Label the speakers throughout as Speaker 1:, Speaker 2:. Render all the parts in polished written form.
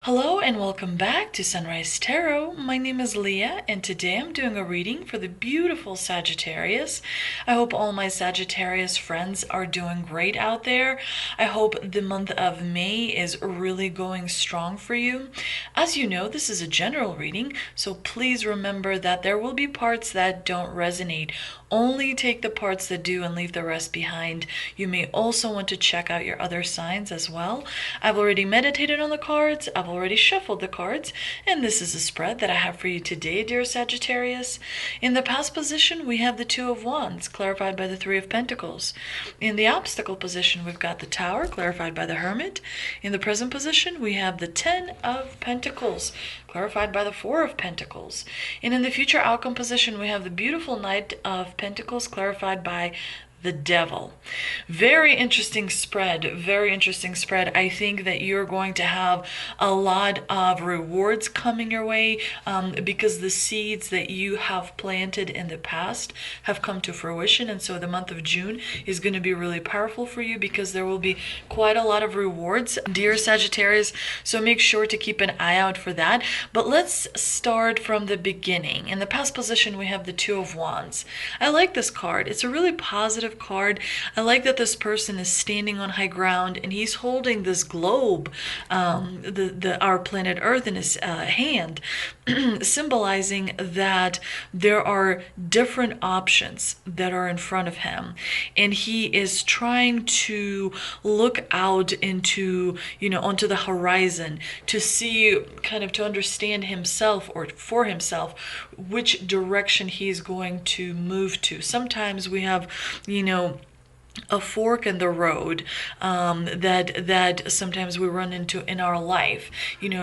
Speaker 1: Hello and welcome back to Sunrise Tarot. My name is Leah and today I'm doing a reading for the beautiful Sagittarius. I hope all my Sagittarius friends are doing great out there. I hope the month of May is really going strong for you. As you know, this is a general reading, so please remember that there will be parts that don't resonate. Only take the parts that do and leave the rest behind. You may also want to check out your other signs as well. I've already meditated on the cards, I've already shuffled the cards, and this is a spread that I have for you today, dear Sagittarius. In the past position, we have the Two of Wands, clarified by the Three of Pentacles. In the obstacle position, we've got the Tower, clarified by the Hermit. In the present position, we have the Ten of Pentacles, clarified by the Four of Pentacles. And in the future outcome position, we have the beautiful Knight of Pentacles, clarified by the Devil. Very interesting spread, very interesting spread. I think that you're going to have a lot of rewards coming your way because the seeds that you have planted in the past have come to fruition. And so the month of June is going to be really powerful for you because there will be quite a lot of rewards, dear Sagittarius. So make sure to keep an eye out for that. But let's start from the beginning. In the past position, we have the Two of Wands. I like this card. It's a really positive card. I like that this person is standing on high ground and he's holding this globe, our planet Earth, in his hand, symbolizing that there are different options that are in front of him, and he is trying to look out into, onto the horizon to see, kind of to understand himself, or for himself, which direction he's going to move to. Sometimes we have, a fork in the road that sometimes we run into in our life.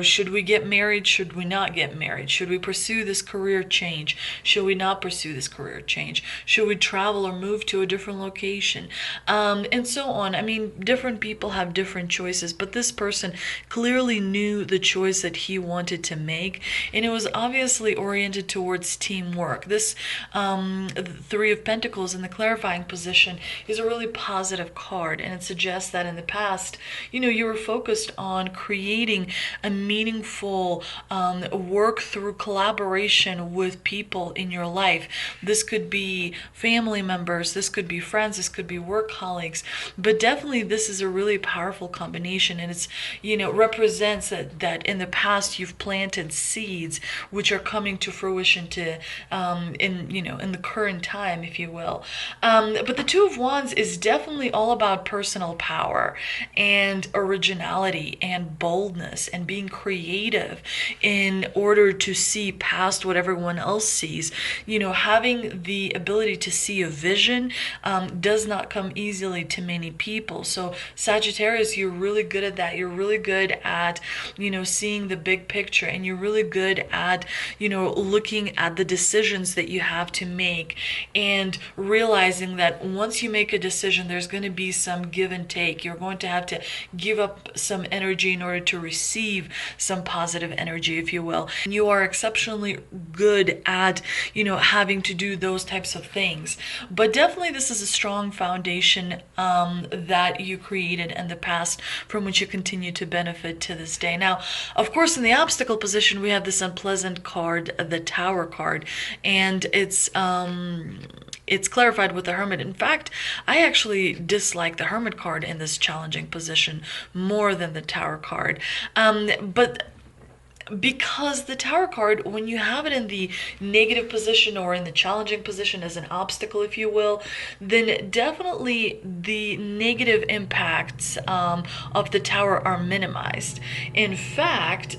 Speaker 1: Should we get married? Should we not get married? Should we pursue this career change? Should we not pursue this career change? Should we travel or move to a different location? And so on. I mean, different people have different choices, but this person clearly knew the choice that he wanted to make, and it was obviously oriented towards teamwork. This Three of Pentacles in the clarifying position is a really positive card, and it suggests that in the past, you were focused on creating a meaningful work through collaboration with people in your life. This could be family members, this could be friends, this could be work colleagues, but definitely this is a really powerful combination, and it's, represents that in the past you've planted seeds which are coming to fruition in the current time, if you will. But the Two of Wands is definitely all about personal power and originality and boldness and being creative in order to see past what everyone else sees. Having the ability to see a vision does not come easily to many people. So Sagittarius, you're really good at that. You're really good at, seeing the big picture, and you're really good at, looking at the decisions that you have to make and realizing that once you make a decision, there's going to be some give and take. You're going to have to give up some energy in order to receive some positive energy, if you will. And you are exceptionally good at, having to do those types of things. But definitely this is a strong foundation that you created in the past, from which you continue to benefit to this day. Now, of course, in the obstacle position, we have this unpleasant card, the Tower card, and it's clarified with the Hermit. In fact, I actually dislike the Hermit card in this challenging position more than the Tower card. But because the Tower card, when you have it in the negative position or in the challenging position as an obstacle, if you will, then definitely the negative impacts of the Tower are minimized. In fact,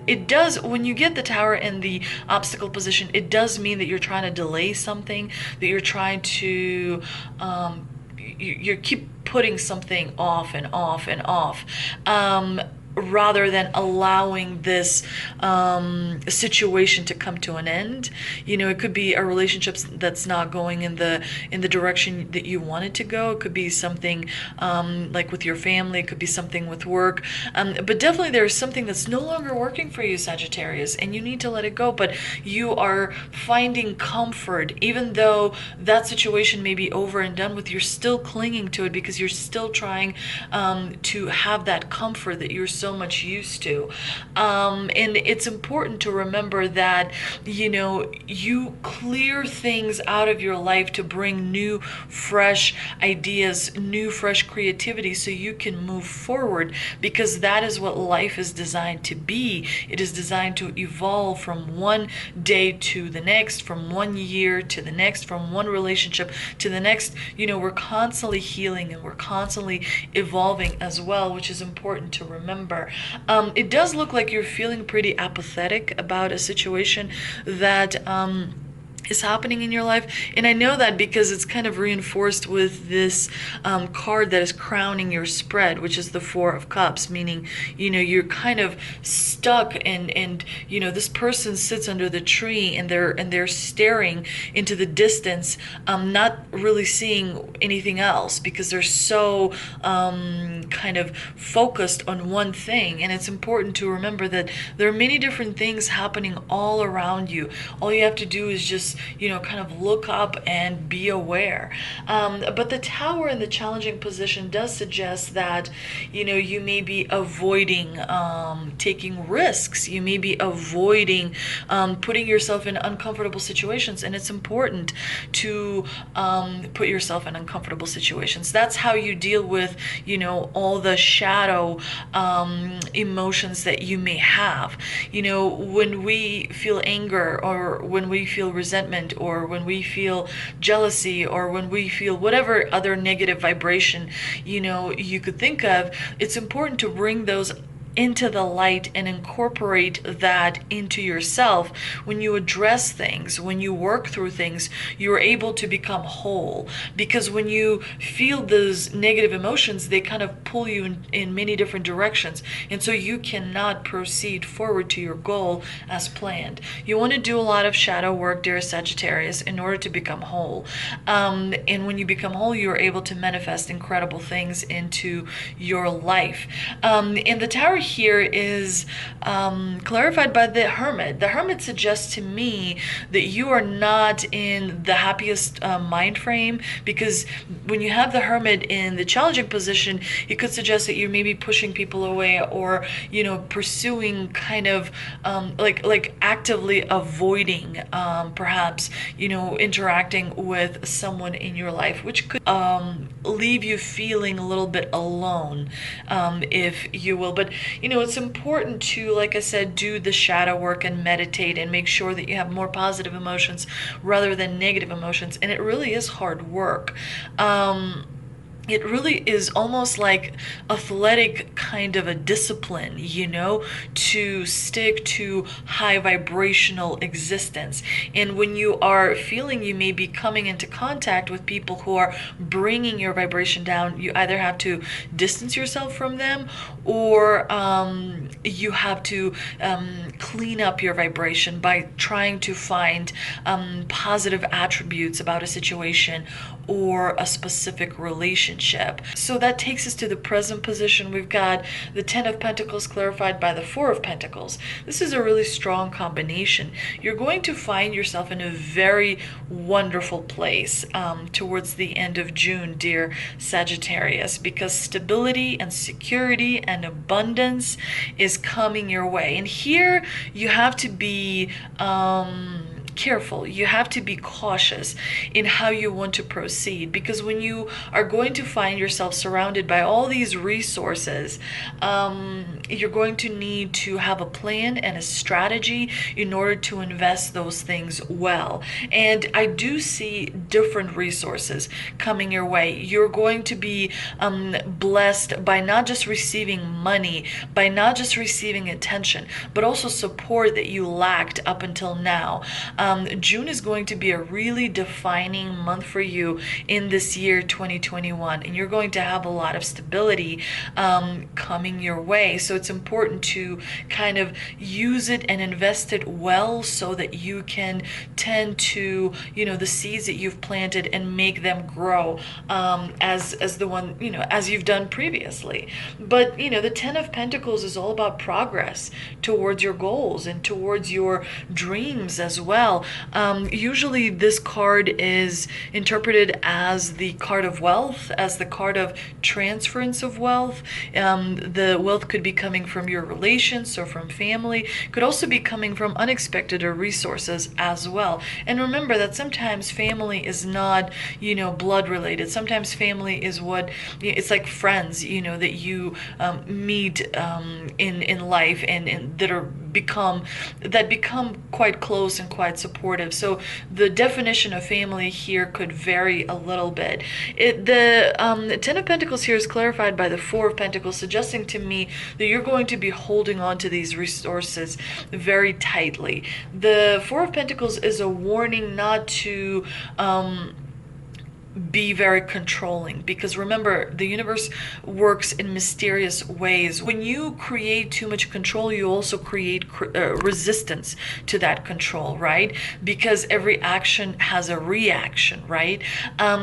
Speaker 1: it does, when you get the Tower in the obstacle position, it does mean that you're trying to delay something, that you're trying to you keep putting something off and off and off, rather than allowing this situation to come to an end. It could be a relationship that's not going in the direction that you want it to go. It could be something like with your family. It could be something with work. But definitely there's something that's no longer working for you, Sagittarius, and you need to let it go. But you are finding comfort, even though that situation may be over and done with. You're still clinging to it because you're still trying to have that comfort that you're so much used to. And it's important to remember that, you clear things out of your life to bring new, fresh ideas, new, fresh creativity so you can move forward, because that is what life is designed to be. It is designed to evolve from one day to the next, from one year to the next, from one relationship to the next. We're constantly healing and we're constantly evolving as well, which is important to remember. It does look like you're feeling pretty apathetic about a situation that is happening in your life. And I know that because it's kind of reinforced with this card that is crowning your spread, which is the Four of Cups, meaning, you're kind of stuck, and this person sits under the tree and they're staring into the distance, not really seeing anything else because they're so kind of focused on one thing. And it's important to remember that there are many different things happening all around you. All you have to do is just kind of look up and be aware. But the Tower in the challenging position does suggest that, you may be avoiding taking risks. You may be avoiding putting yourself in uncomfortable situations. And it's important to put yourself in uncomfortable situations. That's how you deal with, all the shadow emotions that you may have. When we feel anger, or when we feel resentment, or when we feel jealousy, or when we feel whatever other negative vibration, you could think of, it's important to bring those into the light and incorporate that into yourself. When you address things, when you work through things, you're able to become whole. Because when you feel those negative emotions, they kind of pull you in many different directions. And so you cannot proceed forward to your goal as planned. You want to do a lot of shadow work, dear Sagittarius, in order to become whole. And when you become whole, you're able to manifest incredible things into your life. And the Tower here is clarified by the Hermit. The Hermit suggests to me that you are not in the happiest mind frame, because when you have the Hermit in the challenging position, it could suggest that you're maybe pushing people away, or pursuing kind of like actively avoiding perhaps interacting with someone in your life, which could leave you feeling a little bit alone, if you will. But it's important to, like I said, do the shadow work and meditate and make sure that you have more positive emotions rather than negative emotions. And it really is hard work. It really is almost like athletic kind of a discipline, to stick to high vibrational existence. And when you are feeling you may be coming into contact with people who are bringing your vibration down, you either have to distance yourself from them, or you have to clean up your vibration by trying to find positive attributes about a situation or a specific relationship. So that takes us to the present position. We've got the Ten of Pentacles clarified by the Four of Pentacles. This is a really strong combination. You're going to find yourself in a very wonderful place towards the end of June, dear Sagittarius, because stability and security and abundance is coming your way. And here you have to be careful. You have to be cautious in how you want to proceed, because when you are going to find yourself surrounded by all these resources, you're going to need to have a plan and a strategy in order to invest those things well. And I do see different resources coming your way. You're going to be blessed by not just receiving money, by not just receiving attention, but also support that you lacked up until now. June is going to be a really defining month for you in this year 2021, and you're going to have a lot of stability coming your way. So it's important to kind of use it and invest it well, so that you can tend to the seeds that you've planted and make them grow as the one as you've done previously. But the Ten of Pentacles is all about progress towards your goals and towards your dreams as well. well. Usually this card is interpreted as the card of wealth, as the card of transference of wealth. The wealth could be coming from your relations, so from family, could also be coming from unexpected or resources as well. And remember that sometimes family is not, blood related. Sometimes family is it's like friends, that you meet in life, and that become quite close and quite supportive. So the definition of family here could vary a little bit. The Ten of Pentacles here is clarified by the Four of Pentacles, suggesting to me that you're going to be holding on to these resources very tightly. The Four of Pentacles is a warning not to be very controlling, because remember, the universe works in mysterious ways. When you create too much control, you also create resistance to that control, right? Because every action has a reaction, right?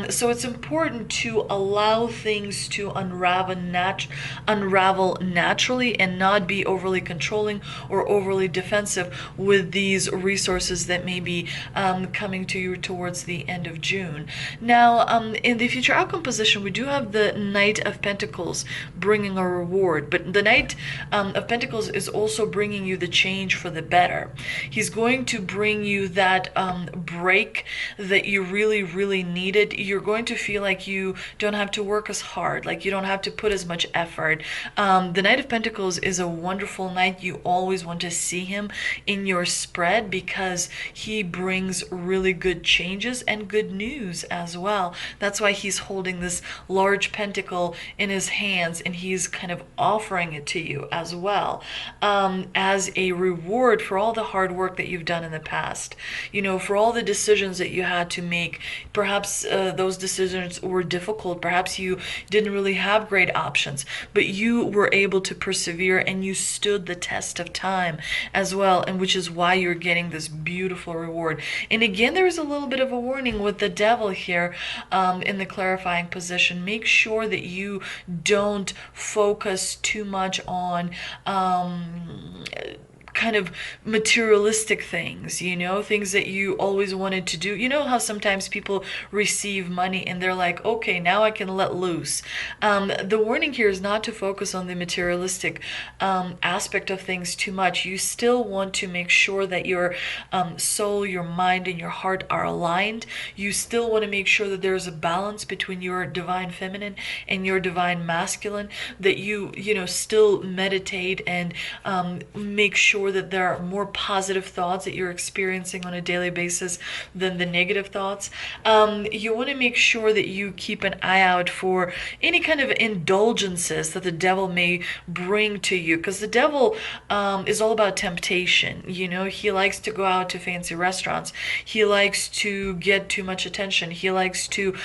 Speaker 1: So it's important to allow things to unravel naturally, and not be overly controlling or overly defensive with these resources that may be coming to you towards the end of June. Now, in the future outcome position, we do have the Knight of Pentacles bringing a reward, but the Knight of Pentacles is also bringing you the change for the better. He's going to bring you that break that you really, really needed. You're going to feel like you don't have to work as hard, like you don't have to put as much effort. The Knight of Pentacles is a wonderful knight. You always want to see him in your spread, because he brings really good changes and good news as well. That's why he's holding this large pentacle in his hands, and he's kind of offering it to you as well, as a reward for all the hard work that you've done in the past. For all the decisions that you had to make. Perhaps those decisions were difficult. Perhaps you didn't really have great options, but you were able to persevere, and you stood the test of time as well, and which is why you're getting this beautiful reward. And again, there is a little bit of a warning with the Devil here. In the clarifying position, make sure that you don't focus too much on kind of materialistic things, things that you always wanted to do. How sometimes people receive money and they're like, okay, now I can let loose. The warning here is not to focus on the materialistic aspect of things too much. You still want to make sure that your soul, your mind, and your heart are aligned. You still want to make sure that there's a balance between your divine feminine and your divine masculine, that you still meditate and make sure that there are more positive thoughts that you're experiencing on a daily basis than the negative thoughts. You want to make sure that you keep an eye out for any kind of indulgences that the devil may bring to you, because the devil is all about temptation. He likes to go out to fancy restaurants. He likes to get too much attention. He likes to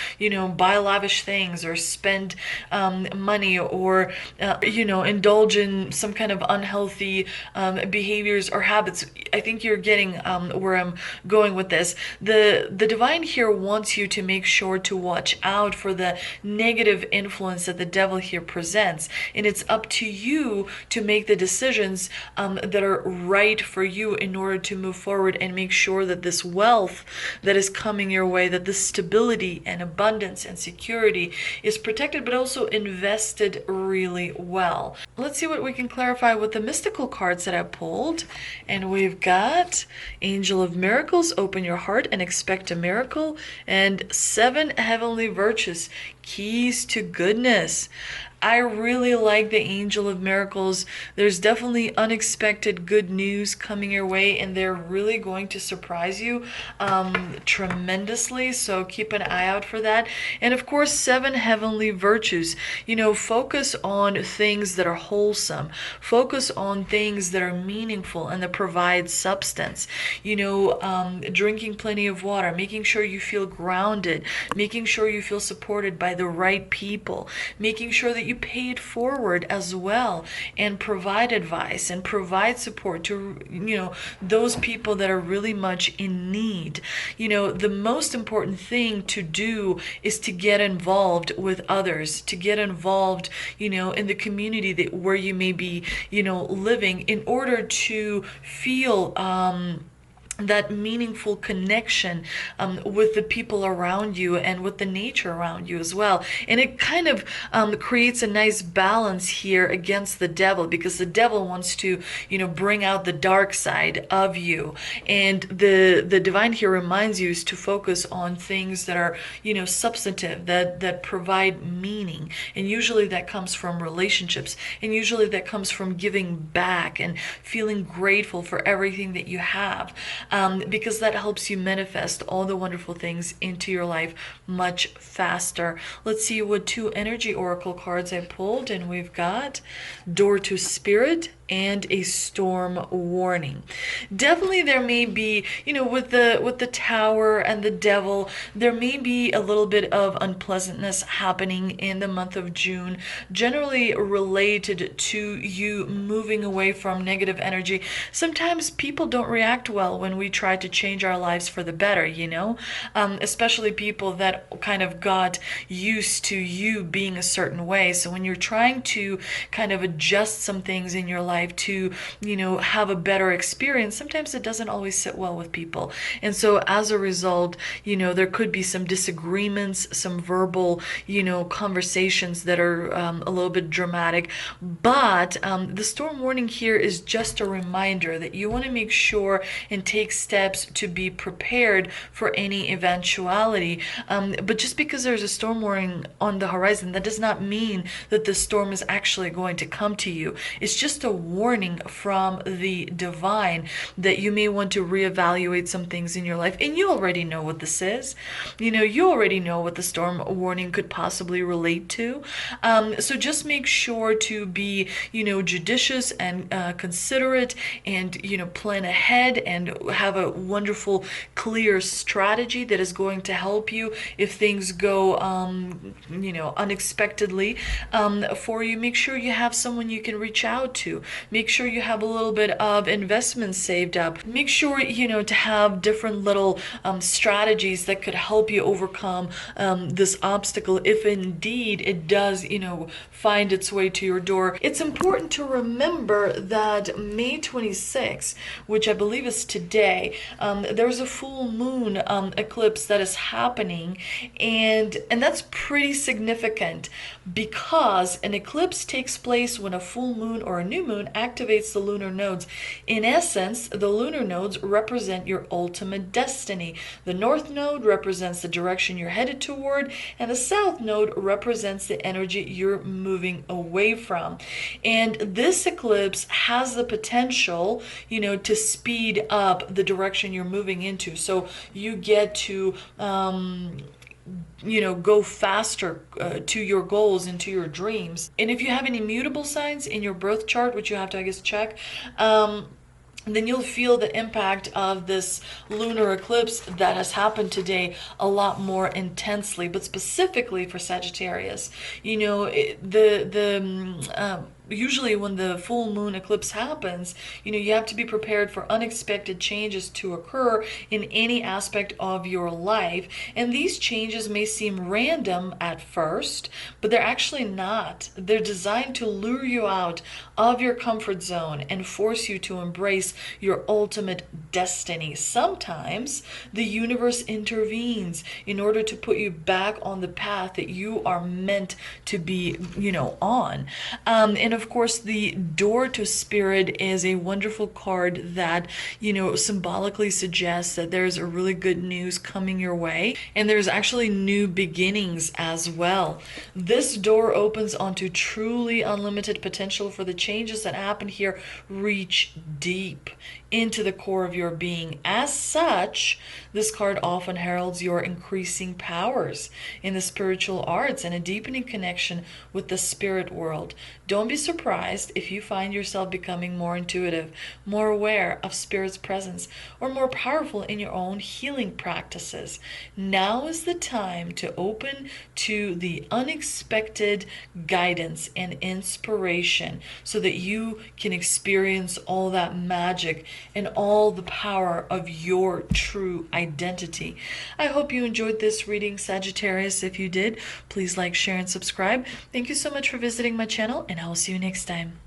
Speaker 1: buy lavish things, or spend money, or indulge in some kind of unhealthy behaviors or habits. I think you're getting where I'm going with this. The divine here wants you to make sure to watch out for the negative influence that the devil here presents, and it's up to you to make the decisions that are right for you in order to move forward and make sure that this wealth that is coming your way, that this stability and abundance and security is protected, but also invested really well. Let's see what we can clarify with the mystical cards that I pulled. And we've got Angel of Miracles, open your heart and expect a miracle, and 7 heavenly virtues, keys to goodness. I really like the Angel of Miracles. There's definitely unexpected good news coming your way, and they're really going to surprise you tremendously, so keep an eye out for that. And of course, 7 heavenly virtues. Focus on things that are wholesome. Focus on things that are meaningful and that provide substance. Drinking plenty of water, making sure you feel grounded, making sure you feel supported by the right people, making sure that you pay it forward as well, and provide advice and provide support to those people that are really much in need. The most important thing to do is to get involved with others, to get involved in the community where you may be living, in order to feel that meaningful connection with the people around you and with the nature around you as well. And it kind of creates a nice balance here against the devil, because the devil wants to, bring out the dark side of you. And the divine here reminds you is to focus on things that are, substantive, that provide meaning. And usually that comes from relationships. And usually that comes from giving back and feeling grateful for everything that you have. Because that helps you manifest all the wonderful things into your life much faster. Let's see what 2 energy oracle cards I pulled, and we've got Door to Spirit and a Storm Warning. Definitely there may be, with the Tower and the Devil, there may be a little bit of unpleasantness happening in the month of June, generally related to you moving away from negative energy. Sometimes people don't react well when we try to change our lives for the better, especially people that kind of got used to you being a certain way. So when you're trying to kind of adjust some things in your life to, have a better experience, sometimes it doesn't always sit well with people. And so as a result, there could be some disagreements, some verbal, conversations that are a little bit dramatic. But the storm warning here is just a reminder that you want to make sure and take steps to be prepared for any eventuality. But just because there's a storm warning on the horizon, that does not mean that the storm is actually going to come to you. It's just a warning from the divine that you may want to reevaluate some things in your life. And you already know what this is. You already know what the storm warning could possibly relate to. So just make sure to be, judicious and considerate, and, plan ahead and have a wonderful, clear strategy that is going to help you if things go, unexpectedly for you. Make sure you have someone you can reach out to. Make sure you have a little bit of investments saved up. Make sure, to have different little strategies that could help you overcome this obstacle if indeed it does, find its way to your door. It's important to remember that May 26th, which I believe is today, there's a full moon eclipse that is happening, and that's pretty significant because an eclipse takes place when a full moon or a new moon activates the lunar nodes. In essence, the lunar nodes represent your ultimate destiny. The north node represents the direction you're headed toward, and the south node represents the energy you're moving away from. And this eclipse has the potential, to speed up the direction you're moving into. So you get to go faster to your goals and to your dreams. And if you have any mutable signs in your birth chart, which you have to, I guess, check, then you'll feel the impact of this lunar eclipse that has happened today a lot more intensely. But specifically for Sagittarius, usually when the full moon eclipse happens, you have to be prepared for unexpected changes to occur in any aspect of your life. And these changes may seem random at first, but they're actually not. They're designed to lure you out of your comfort zone and force you to embrace your ultimate destiny. Sometimes the universe intervenes in order to put you back on the path that you are meant to be, on. And of course, the Door to Spirit is a wonderful card that, symbolically suggests that there's a really good news coming your way, and there's actually new beginnings as well. This door opens onto truly unlimited potential, for the changes that happen here reach deep into the core of your being. As such, this card often heralds your increasing powers in the spiritual arts and a deepening connection with the spirit world. Don't be surprised if you find yourself becoming more intuitive, more aware of spirit's presence, or more powerful in your own healing practices. Now is the time to open to the unexpected guidance and inspiration so that you can experience all that magic and all the power of your true identity. I hope you enjoyed this reading, Sagittarius. If you did, please like, share, and subscribe. Thank you so much for visiting my channel, and I will see you next time.